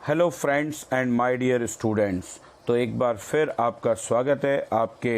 Hello friends and my dear students. तो एक बार फिर आपका स्वागत है आपके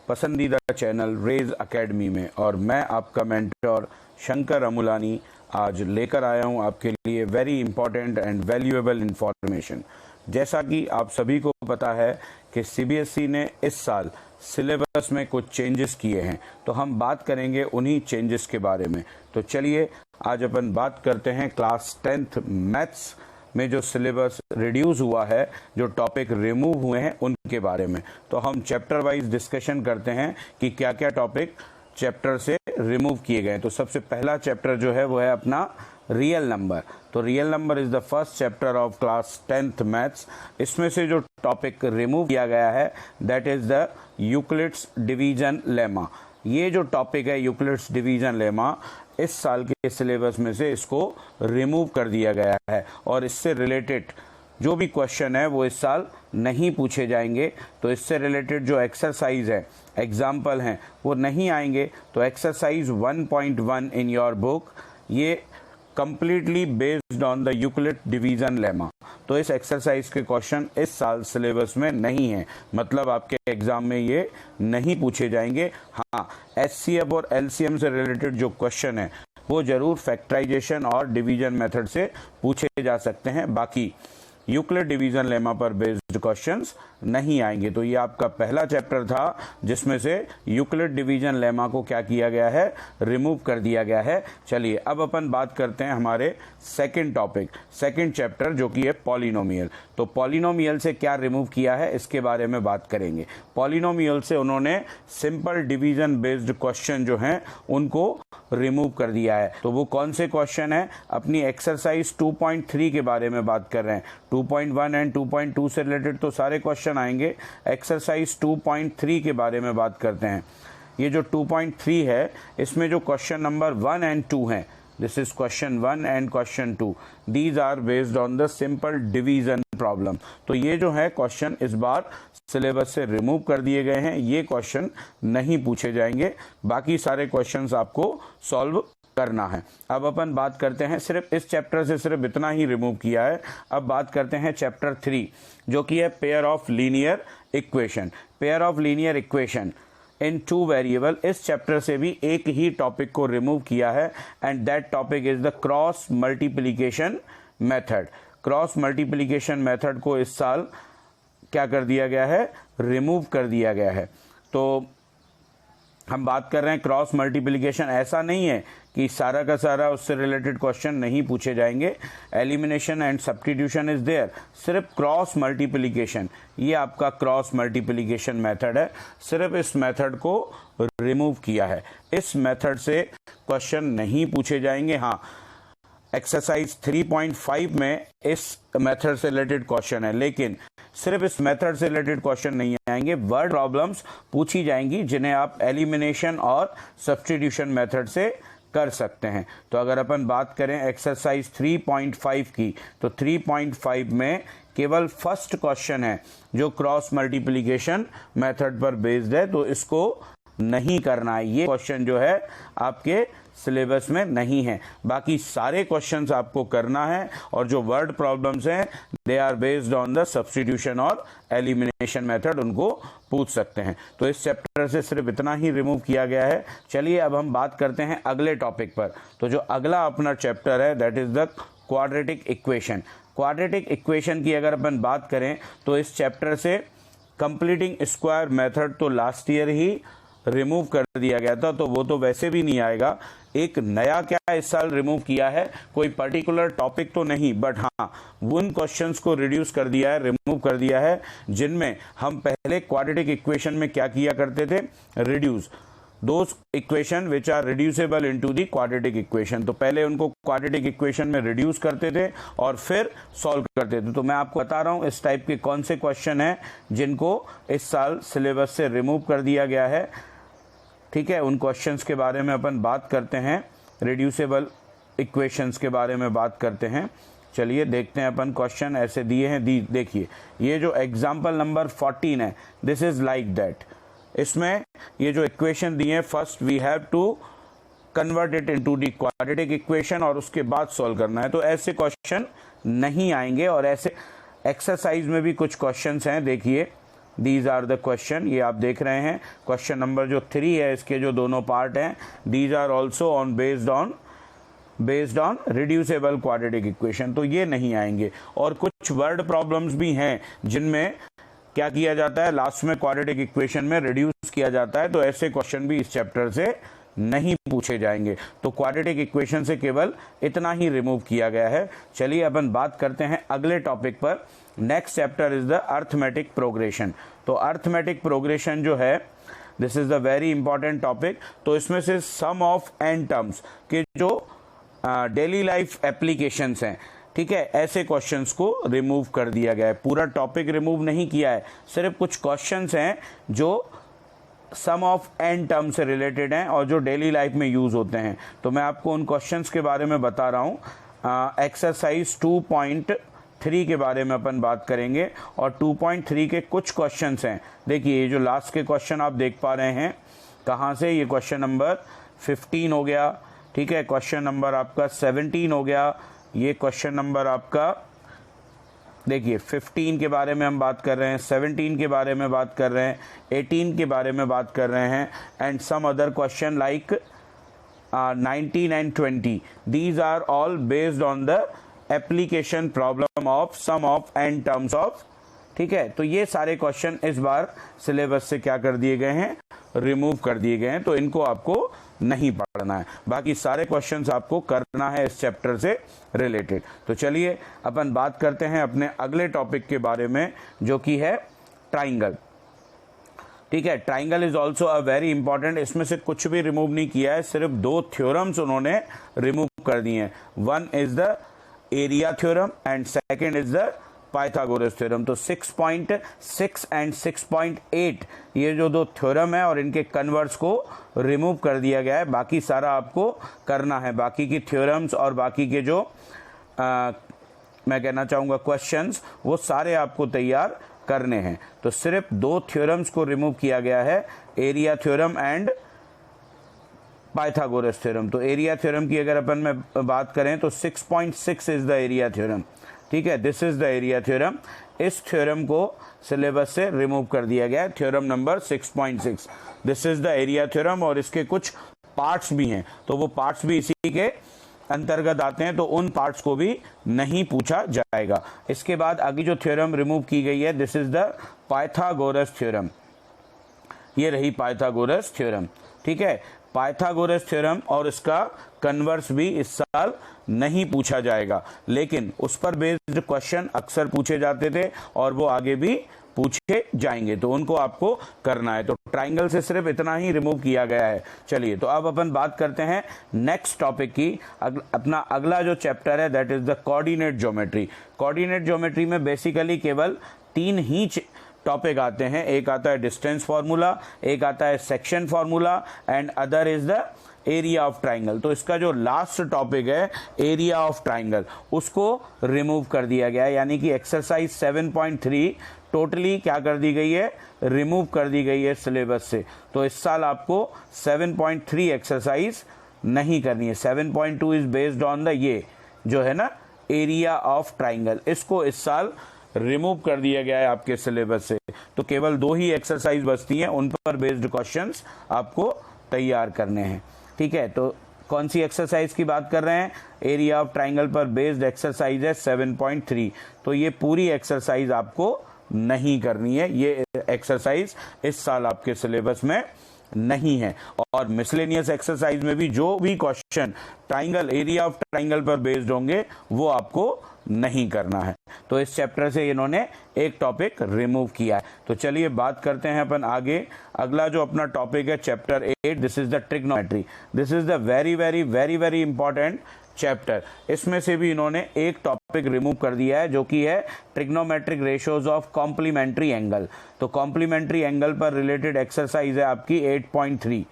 पसंदीदा चैनल रेज एकेडमी में, और मैं आपका मेंटर शंकर अमुलानी आज लेकर आया हूं आपके लिए very important and valuable information. जैसा कि आप सभी को पता है कि सीबीएसई ने इस साल सिलेबस में कुछ चेंजेस किए हैं, तो हम बात करेंगे उन्हीं चेंजेस के बारे में। तो चलिए आज अपन बात करते हैं क्लास 10th मैथ्स में जो सिलेबस रिड्यूस हुआ है, जो टॉपिक रिमूव हुए हैं उनके बारे में। तो हम चैप्टर वाइज डिस्कशन करते हैं कि क्या क्या टॉपिक चैप्टर से रिमूव किए गए। तो सबसे पहला चैप्टर जो है वो है अपना रियल नंबर। तो real number is the first chapter of class 10th maths. इसमें से जो टॉपिक रिमूव किया गया है that is the Euclid's division lemma. ये जो टॉपिक है यूक्लिड्स डिवीजन लेमा, इस साल के सिलेबस में से इसको रिमूव कर दिया गया है और इससे रिलेटेड जो भी क्वेश्चन है वो इस साल नहीं पूछे जाएंगे। तो इससे रिलेटेड जो एक्सरसाइज है, एग्जाम्पल हैं, वो नहीं आएंगे। तो एक्सरसाइज 1.1 इन योर बुक ये completely based on the Euclid division lemma. तो इस एक्सरसाइज के क्वेश्चन इस साल सिलेबस में नहीं है, मतलब आपके एग्जाम में ये नहीं पूछे जाएंगे। हाँ, एचसीएफ और एलसीएम से रिलेटेड जो क्वेश्चन है वो जरूर फैक्टराइजेशन और डिवीजन मेथड से पूछे जा सकते हैं, बाकी यूक्लिड डिवीजन लेमा पर बेस्ड क्वेश्चंस नहीं आएंगे। तो ये आपका पहला चैप्टर था जिसमें से यूक्लिड डिवीजन लेमा को क्या किया गया है, रिमूव कर दिया गया है। चलिए अब अपन बात करते हैं हमारे सेकंड टॉपिक, सेकंड चैप्टर जो कि है पॉलिनोमियल। तो पॉलिनोमियल से क्या रिमूव किया है इसके बारे में बात करेंगे। पॉलिनोमियल से उन्होंने सिंपल डिवीजन बेस्ड क्वेश्चन जो हैं उनको रिमूव कर दिया है। तो वो कौन से क्वेश्चन है, अपनी एक्सरसाइज 2.3 के बारे में बात कर रहे हैं। 2.1 एंड 2.2 से रिलेटेड तो सारे क्वेश्चन आएंगे, एक्सरसाइज 2.3 के बारे में बात करते हैं। ये जो 2.3 है इसमें जो क्वेश्चन नंबर 1 एंड 2 हैं, this is question 1 and question 2, these are based on the simple division problem. तो ये जो है क्वेश्चन इस बार सिलेबस से रिमूव कर दिए गए हैं, ये क्वेश्चन नहीं पूछे जाएंगे, बाकी सारे क्वेश्चंस आपको सॉल्व करना है। अब अपन बात करते हैं, सिर्फ इस चैप्टर से सिर्फ इतना ही रिमूव किया है। अब बात करते हैं चैप्टर 3 जो कि है pair of linear equation. Pair of linear equation in 2 variable, इस चैप्टर से भी एक ही टॉपिक को रिमूव किया है and that topic is the cross multiplication method. Cross multiplication method को इस साल क्या कर दिया गया है, रिमूव कर दिया गया है। तो हम बात कर रहे हैं क्रॉस मल्टीप्लिकेशन, ऐसा नहीं है कि सारा का सारा उससे रिलेटेड क्वेश्चन नहीं पूछे जाएंगे। Elimination and substitution is there, सिर्फ क्रॉस मल्टीप्लिकेशन, ये आपका क्रॉस मल्टीप्लिकेशन मेथड है, सिर्फ इस मेथड को रिमूव किया है। इस मेथड से क्वेश्चन नहीं पूछे जाएंगे। हाँ, एक्सरसाइज 3.5 में इस मेथड से रिलेटेड क्वेश्चन है, लेकिन सिर्फ इस मेथड से रिलेटेड क्वेश्चन नहीं आएंगे, वर्ड प्रॉब्लम्स पूछी जाएंगी जिन्हें आप एलिमिनेशन और सब्स्टिट्यूशन मेथड से कर सकते हैं। तो अगर अपन बात करें एक्सरसाइज 3.5 की, तो 3.5 में केवल फर्स्ट क्वेश्चन है जो क्रॉस मल्टीप्लिकेशन मेथड पर बेस्ड है, तो इसको नहीं करना है। ये क्वेश्चन जो है आपके सिलेबस में नहीं है, बाकी सारे क्वेश्चंस आपको करना है, और जो वर्ड प्रॉब्लम्स हैं they are based on the substitution और एलिमिनेशन मेथड, उनको पूछ सकते हैं। तो इस चैप्टर से सिर्फ इतना ही रिमूव किया गया है। चलिए अब हम बात करते हैं अगले टॉपिक पर। तो जो अगला अपना चैप्टर है that is the quadratic equation. Quadratic equation की अगर अपन बात करें तो इस चैप्टर से कंप्लीटिंग स्क्वायर मेथड तो लास्ट ईयर ही रिमूव कर दिया गया था, तो वो तो वैसे भी नहीं आएगा। एक नया क्या इस साल रिमूव किया है, कोई पर्टिकुलर टॉपिक तो नहीं, बट हाँ उन क्वेश्चंस को रिड्यूस कर दिया है, रिमूव कर दिया है जिनमें हम पहले क्वाड्रेटिक इक्वेशन में क्या किया करते थे, reduce those equation which are reducible into the quadratic equation. तो पहले उनको क्वाड्रेटिक इक्वेशन में रिड्यूस करते थे और फिर सॉल्व करते थे। तो मैं आपको बता रहा हूं इस टाइप के कौन से क्वेश्चन हैं जिनको इस साल सिलेबस से रिमूव कर दिया गया है। ठीक है, उन क्वेश्चंस के बारे में अपन बात करते हैं, रिड्यूसेबल इक्वेशंस के बारे में बात करते हैं। चलिए देखते हैं अपन, क्वेश्चन ऐसे दिए हैं। देखिए ये जो एग्जाम्पल नंबर 14 है, दिस इज लाइक दैट। इसमें ये जो इक्वेशन दिए हैं, first we have to convert it into the quadratic equation और उसके बाद सॉल्व करना है। तो ऐसे क्वेश्चन नहीं आएंगे और ऐसे एक्सरसाइज में भी कुछ क्वेश्चंस हैं, देखिए दीज आर द क्वेश्चन, ये आप देख रहे हैं क्वेश्चन नंबर जो 3 है, इसके जो दोनों पार्ट हैं, these are also on based on reducible quadratic equation, तो ये नहीं आएंगे। और कुछ वर्ड प्रॉब्लम्स भी हैं जिनमें क्या किया जाता है, लास्ट में क्वाड्रेटिक इक्वेशन में रिड्यूस किया जाता है, तो ऐसे क्वेश्चन भी इस चैप्टर से नहीं पूछे जाएंगे। तो क्वाड्रेटिक इक्वेशन से केवल इतना ही रिमूव किया गया है। चलिए अपन बात करते हैं अगले टॉपिक पर। Next chapter is the arithmetic progression. तो अर्थमेटिक प्रोग्रेशन जो है, this is the very important topic. तो इसमें से सम ऑफ एन टर्म्स के जो डेली लाइफ एप्लीकेशंस हैं, ठीक है, ऐसे क्वेश्चंस को रिमूव कर दिया गया है। पूरा टॉपिक रिमूव नहीं किया है, सिर्फ कुछ क्वेश्चंस हैं जो सम ऑफ एन टर्म से रिलेटेड हैं और जो डेली लाइफ में यूज होते हैं। तो मैं आपको उन क्वेश्चंस के बारे में बता रहा हूं। एक्सरसाइज 2.3 के बारे में अपन बात करेंगे और 2.3 के कुछ क्वेश्चंस हैं। देखिए ये जो लास्ट के क्वेश्चन आप देख पा रहे हैं, कहाँ से, ये क्वेश्चन नंबर 15 हो गया, ठीक है, क्वेश्चन नंबर आपका 17 हो गया, ये क्वेश्चन नंबर आपका, देखिए 15 के बारे में हम बात कर रहे हैं, 17 के बारे में बात कर रहे हैं, 18 के बारे में बात कर रहे हैं, and some other question like 19 and 20। These are all based on the application problem of sum of n terms of, ठीक है। तो ये सारे क्वेश्चन इस बार सिलेबस से क्या कर दिए गए हैं, रिमूव कर दिए गए हैं, तो इनको आपको नहीं पढ़ना है। बाकी सारे क्वेश्चंस आपको करना है इस चैप्टर से रिलेटेड। तो चलिए अपन बात करते हैं अपने अगले टॉपिक के बारे में, जो कि है ट्राइंगल, ठीक है। Triangle is also a very important. इसमें से कुछ भी रिमूव नहीं किया है, सिर्फ 2 थ्योरम्स उन्होंने रिमूव कर दिए हैं। One is the area theorem and second is the Pythagoras theorem. तो 6.6 एंड 6.8 ये जो 2 थ्योरम है और इनके कन्वर्स को रिमूव कर दिया गया है। बाकी सारा आपको करना है, बाकी की थ्योरम्स और बाकी के जो मैं कहना चाहूँगा क्वेश्चंस, वो सारे आपको तैयार करने हैं। तो सिर्फ 2 थ्योरम्स को रिमूव किया गया है, area theorem and Pythagoras theorem. तो एरिया थ्योरम की अगर अपन में बात करें तो 6.6 इज द एरिया थ्योरम, ठीक है, this is the area theorem. इस थ्योरम को सिलेबस से रिमूव कर दिया गया है, theorem number 6.6। This is the area theorem और इसके कुछ पार्ट्स भी हैं, तो वो पार्ट्स भी इसी के अंतर्गत आते हैं, तो उन पार्ट्स को भी नहीं पूछा जाएगा। इसके बाद अगली जो थ्योरम रिमूव की गई है, this is the Pythagoras theorem. ये रही पाइथागोरस थ्योरम, ठीक है। पाइथागोरस थ्योरम और इसका कन्वर्स भी इस साल नहीं पूछा जाएगा, लेकिन उस पर बेस्ड क्वेश्चन अक्सर पूछे जाते थे और वो आगे भी पूछे जाएंगे, तो उनको आपको करना है। तो ट्राइंगल से सिर्फ इतना ही रिमूव किया गया है। चलिए तो अब अपन बात करते हैं नेक्स्ट टॉपिक की। अपना अगला जो चैप्टर है that is the coordinate geometry. Coordinate geometry में बेसिकली केवल 3 ही टॉपिक आते हैं। एक आता है डिस्टेंस फार्मूला, एक आता है section formula and other is the area of triangle. तो इसका जो लास्ट टॉपिक है एरिया ऑफ ट्राइंगल, उसको रिमूव कर दिया गया है, यानी कि एक्सरसाइज 7.3 टोटली क्या कर दी गई है, रिमूव कर दी गई है सिलेबस से। तो इस साल आपको 7.3 एक्सरसाइज नहीं करनी है। 7.2 इज बेस्ड ऑन द ये जो है ना एरिया ऑफ ट्राइंगल, इसको इस साल रिमूव कर दिया गया है आपके सिलेबस से। तो केवल 2 ही एक्सरसाइज बचती हैं, उन पर बेस्ड क्वेश्चंस आपको तैयार करने हैं, ठीक है। तो कौन सी एक्सरसाइज की बात कर रहे हैं, एरिया ऑफ ट्राइंगल पर बेस्ड एक्सरसाइज है 7.3। तो ये पूरी एक्सरसाइज आपको नहीं करनी है, ये एक्सरसाइज इस साल आपके सिलेबस में नहीं है। और मिसलेनियस एक्सरसाइज में भी जो भी question triangle, area of triangle पर बेस्ड होंगे वो आपको नहीं करना है। तो इस चैप्टर से इन्होंने एक टॉपिक रिमूव किया है। तो चलिए बात करते हैं अपन आगे। अगला जो अपना टॉपिक है chapter 8, this is the trigonometry. This is the very very very very important chapter. इसमें से भी इन्होंने एक टॉपिक रिमूव कर दिया है, जो कि है trigonometric ratios of complementary angle. तो कॉम्प्लीमेंट्री एंगल पर रिलेटेड एक्सरसाइज है आपकी 8.3।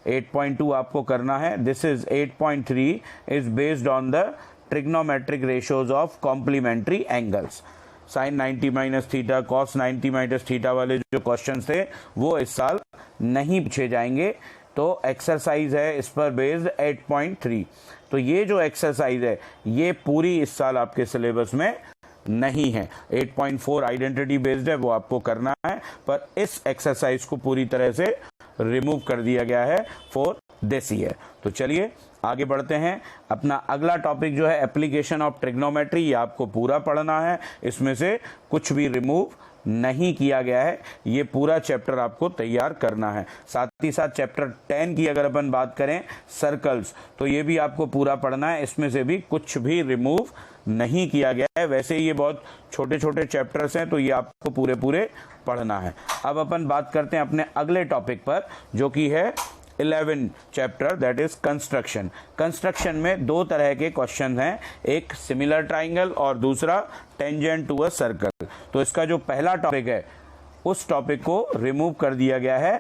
8.2 आपको करना है। This is 8.3 is based on the trigonometric ratios of complementary angles. Sine 90 minus theta, cos 90 minus theta वाले जो क्वेश्चंस थे वो इस साल नहीं पूछे जाएंगे। तो एक्सरसाइज है इस पर बेस्ड 8.3। तो ये जो एक्सरसाइज है ये पूरी इस साल आपके सिलेबस में नहीं है। 8.4 आइडेंटिटी बेस्ड है, वो आपको करना है, पर इस एक्सरसाइज को पूरी तरह से रिमूव कर दिया गया है फॉर दिस ईयर। तो चलिए आगे बढ़ते हैं। अपना अगला टॉपिक जो है एप्लीकेशन ऑफ ट्रिग्नोमेट्री, ये आपको पूरा पढ़ना है, इसमें से कुछ भी रिमूव नहीं किया गया है, ये पूरा चैप्टर आपको तैयार करना है। साथ ही साथ चैप्टर 10 की अगर अपन बात करें सर्कल्स, तो ये भी आपको पूरा पढ़ना है, इसमें से भी कुछ भी रिमूव नहीं किया गया है। वैसे ये बहुत छोटे छोटे चैप्टर्स हैं, तो ये आपको पूरे पूरे पढ़ना है। अब अपन बात करते हैं अपने अगले टॉपिक पर, जो कि है 11 chapter, that is construction. Construction में दो तरह के क्वेश्चन हैं, एक सिमिलर ट्राइंगल और दूसरा टेंजेंट टू अ सर्कल। तो इसका जो पहला टॉपिक है उस टॉपिक को रिमूव कर दिया गया है।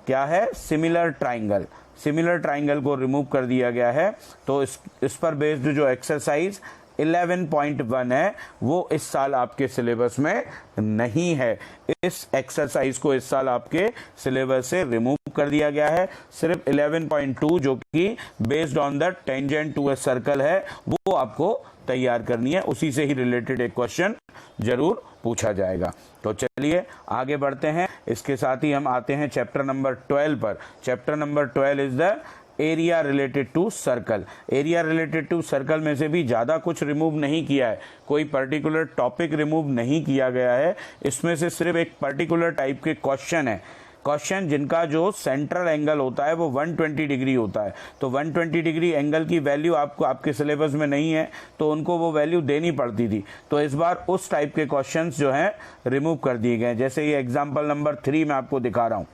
क्या है? Similar triangle. सिमिलर ट्राइंगल को रिमूव कर दिया गया है। तो इस पर बेस्ड जो एक्सरसाइज 11.1 है वो इस साल आपके सिलेबस में नहीं है। इस एक्सरसाइज को इस साल आपके सिलेबस से रिमूव कर दिया गया है। सिर्फ 11.2 जो कि based on the tangent to a circle है वो आपको तैयार करनी है, उसी से ही रिलेटेड एक क्वेश्चन जरूर पूछा जाएगा। तो चलिए आगे बढ़ते हैं। इसके साथ ही हम आते हैं चैप्टर नंबर 12 पर। Chapter number 12 is the area related to circle. Area related to circle में से भी ज़्यादा कुछ रिमूव नहीं किया है, कोई पर्टिकुलर टॉपिक रिमूव नहीं किया गया है। इसमें से सिर्फ एक पर्टिकुलर टाइप के क्वेश्चन है, क्वेश्चन जिनका जो सेंट्रल एंगल होता है वो 120 डिग्री होता है। तो 120 डिग्री एंगल की वैल्यू आपको आपके सिलेबस में नहीं है, तो उनको वो वैल्यू देनी पड़ती थी। तो इस बार उस टाइप के क्वेश्चंस जो हैं रिमूव कर दिए गए। जैसे ये एग्जांपल नंबर 3 मैं आपको दिखा रहा हूँ,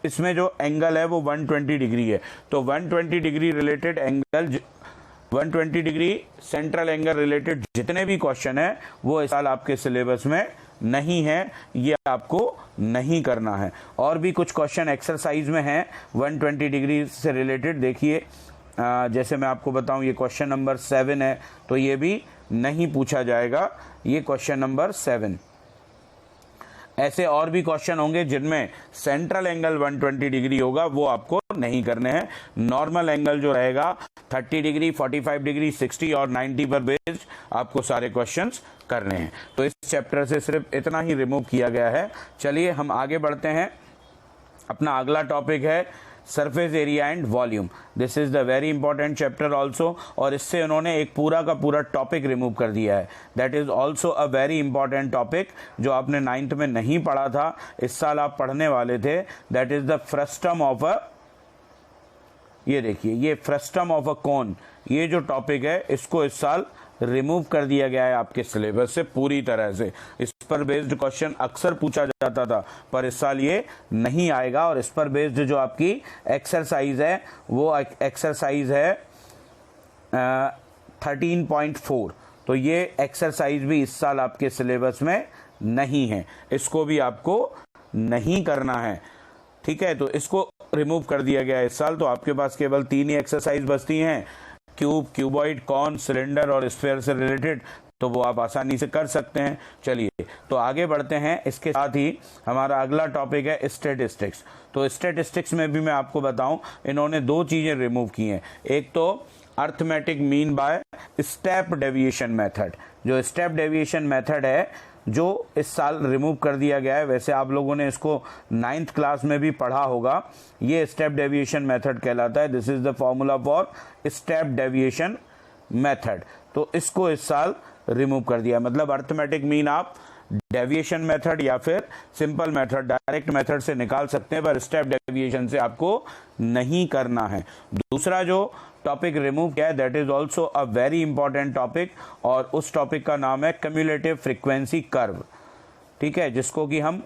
इसमें जो एंगल है वो 120 डिग्री है। तो 120 degree related angle, 120 degree central angle related जितने भी क्वेश्चन है वो इस साल आपके सिलेबस में नहीं है, ये आपको नहीं करना है। और भी कुछ क्वेश्चन एक्सरसाइज में हैं 120 डिग्री से रिलेटेड। देखिए जैसे मैं आपको बताऊं, ये क्वेश्चन नंबर 7 है, तो ये भी नहीं पूछा जाएगा, ये क्वेश्चन नंबर 7। ऐसे और भी क्वेश्चन होंगे जिनमें सेंट्रल एंगल 120 डिग्री होगा, वो आपको नहीं करने हैं। नॉर्मल एंगल जो रहेगा 30 डिग्री, 45 डिग्री, 60 और 90 पर बेस्ड आपको सारे क्वेश्चंस करने हैं। तो इस चैप्टर से सिर्फ इतना ही रिमूव किया गया है। चलिए हम आगे बढ़ते हैं। अपना अगला टॉपिक है surface area and volume. This is the very important chapter also, और इससे उन्होंने एक पूरा का पूरा टॉपिक रिमूव कर दिया है। That is also a very important topic जो आपने 9th में नहीं पढ़ा था, इस साल आप पढ़ने वाले थे। That is the frustum of a, ये देखिए ये फ्रस्टम ऑफ अ कोन, ये जो टॉपिक है इसको इस साल रिमूव कर दिया गया है आपके सिलेबस से पूरी तरह से। इस पर बेस्ड क्वेश्चन अक्सर पूछा जाता था, पर इस साल ये नहीं आएगा। और इस पर बेस्ड जो आपकी एक्सरसाइज है वो एक्सरसाइज है 13.4। तो ये एक्सरसाइज भी इस साल आपके सिलेबस में नहीं है, इसको भी आपको नहीं करना है। ठीक है, तो इसको रिमूव कर दिया गया है इस साल। तो आपके पास केवल 3 ही एक्सरसाइज बचती हैं, क्यूब, क्यूबॉइड, कॉन, सिलेंडर और स्फीयर से रिलेटेड, तो वो आप आसानी से कर सकते हैं। चलिए तो आगे बढ़ते हैं। इसके साथ ही हमारा अगला टॉपिक है स्टैटिस्टिक्स। तो स्टैटिस्टिक्स में भी मैं आपको बताऊं, इन्होंने 2 चीजें रिमूव की हैं। एक तो arithmetic mean by step deviation method. जो स्टेप डेविएशन मेथड है जो इस साल रिमूव कर दिया गया है। वैसे आप लोगों ने इसको 9th क्लास में भी पढ़ा होगा। ये स्टेप डेविएशन मेथड कहलाता है। This is the formula for step deviation method. तो इसको इस साल रिमूव कर दिया, मतलब अर्थमेटिक मीन आप डेविएशन मेथड या फिर सिंपल मेथड, डायरेक्ट मेथड से निकाल सकते हैं, पर स्टेप डेविएशन से आपको नहीं करना है। दूसरा जो टॉपिक रिमूव किया है that is also a very important topic, और उस टॉपिक का नाम है क्यूमुलेटिव फ्रीक्वेंसी कर्व। ठीक है, जिसको कि हम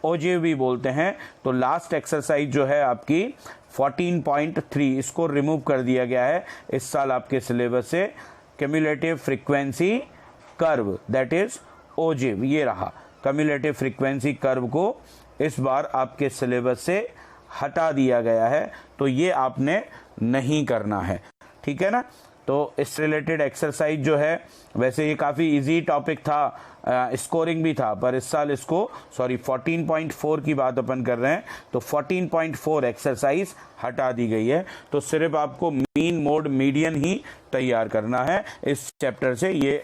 ओजे भी बोलते हैं। तो लास्ट एक्सरसाइज जो है आपकी 14.3, इसको रिमूव कर दिया गया है इस साल आपके सिलेबस से। Cumulative frequency curve that is ओजे, ये रहा। क्यूमुलेटिव फ्रीक्वेंसी कर्व को इस बार आपके सिलेबस से हटा दिया गया है, तो ये आपने नहीं करना है। ठीक है ना। तो इस रिलेटेड एक्सरसाइज जो है, वैसे ये काफ़ी इजी टॉपिक था, स्कोरिंग भी था, पर इस साल इसको 14.4 की बात अपन कर रहे हैं, तो 14.4 एक्सरसाइज हटा दी गई है। तो सिर्फ आपको मीन, मोड, मीडियन ही तैयार करना है इस चैप्टर से। ये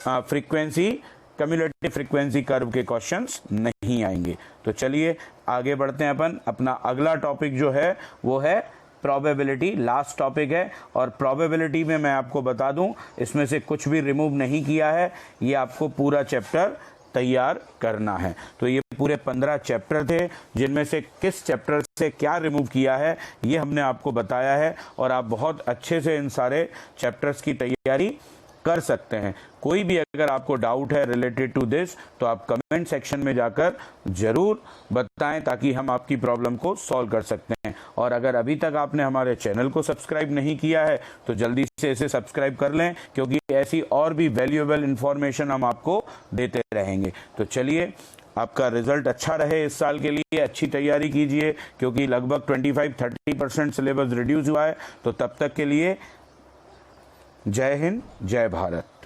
फ्रीक्वेंसी कम्युलेटिव फ्रीक्वेंसी कर्व के क्वेश्चंस नहीं आएंगे। तो चलिए आगे बढ़ते हैं अपन। अपना अगला टॉपिक जो है वो है प्रोबेबिलिटी, लास्ट टॉपिक है। और प्रोबेबिलिटी में मैं आपको बता दूं, इसमें से कुछ भी रिमूव नहीं किया है, ये आपको पूरा चैप्टर तैयार करना है। तो ये पूरे 15 चैप्टर थे, जिनमें से किस चैप्टर से क्या रिमूव किया है ये हमने आपको बताया है, और आप बहुत अच्छे से इन सारे चैप्टर्स की तैयारी कर सकते हैं। कोई भी अगर आपको डाउट है रिलेटेड टू दिस, तो आप कमेंट सेक्शन में जाकर जरूर बताएं, ताकि हम आपकी प्रॉब्लम को सॉल्व कर सकते हैं। और अगर अभी तक आपने हमारे चैनल को सब्सक्राइब नहीं किया है तो जल्दी से इसे सब्सक्राइब कर लें, क्योंकि ऐसी और भी वैल्यूएबल इंफॉर्मेशन हम आपको देते रहेंगे। तो चलिए, आपका रिजल्ट अच्छा रहे इस साल के लिए, अच्छी तैयारी कीजिए, क्योंकि लगभग 25-30% सिलेबस रिड्यूस हुआ है। तो तब तक के लिए जय हिंद, जय भारत।